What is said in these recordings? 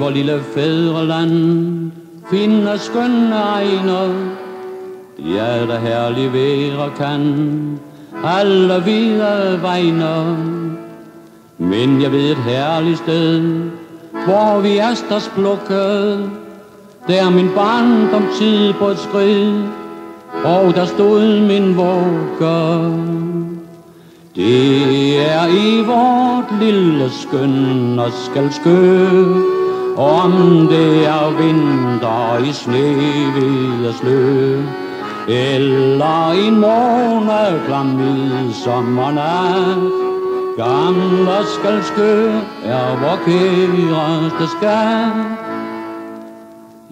vor lille fædreland finder skønne egner. Ja, der herlig være kan alle videre vejner. Men jeg ved et herligt sted, hvor vi asters plukket. Der min barndomstid på et skridt, og der stod min vugge. Det er i vort lille skøn og skal skø, om det er vinter i snehvide slø, eller en måneklam midsommernat. Gamle skal skø er vor kæreste skat.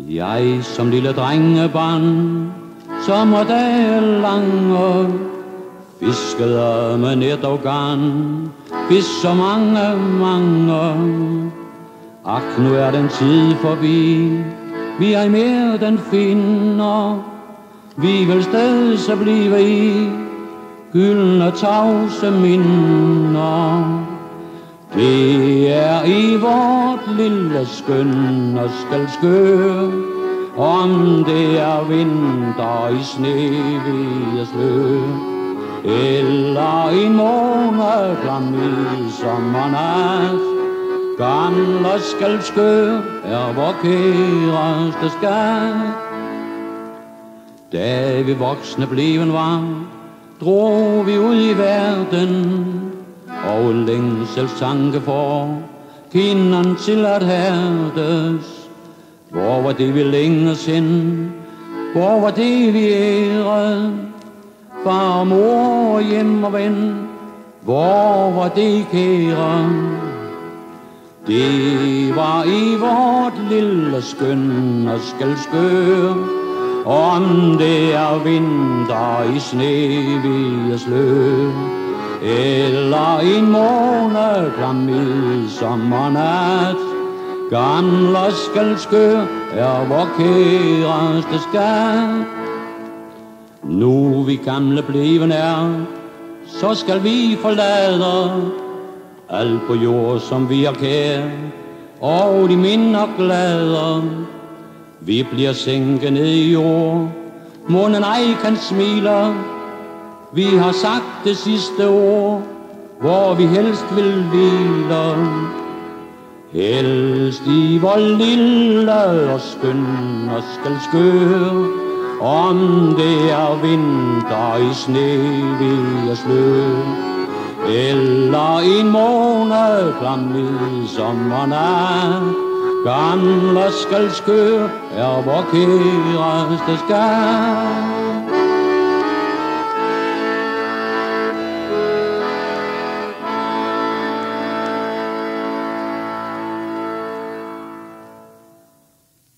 Jeg som lille drengebarn, sommerdage lange, fiskede med net og garn, fisk så mange. Ak, nu er den tid forbi, vi ej mere den finder. Vi vil stadig så blive i gyldne tavse minder. Det er i vort lille skøn og skal skø, om det er vinter i snehvide slø, eller en måneklam midsommernat. Gamle skal skø er vor kæreste skat. Da vi voksne bleven var, drog vi ud i verden, og en længselstanke for kinderen til at hærdes. Hvor var det vi længes hen, hvor var det vi ærede, far og mor, hjem og ven, hvor var det kære. Det var i vort lille skøn og skal skøre, om det er vinter i snehvide slø, eller en måneklam midsommernat. Gamle skal skø er vor kæreste skat. Nu vi gamle bleven er, så skal vi forlade alt på jord som vi er kær, og de minder glade. Vi bliver sænket ned i jord, munden ej kan smile. Vi har sagt det sidste ord, hvor vi helst vil hvile. Helst i vor lille og skøn og skal skøre, om det er vinter i snehvide slø, eller en måneklam midsommernat. Gamle skal skøre er vor kæreste skat.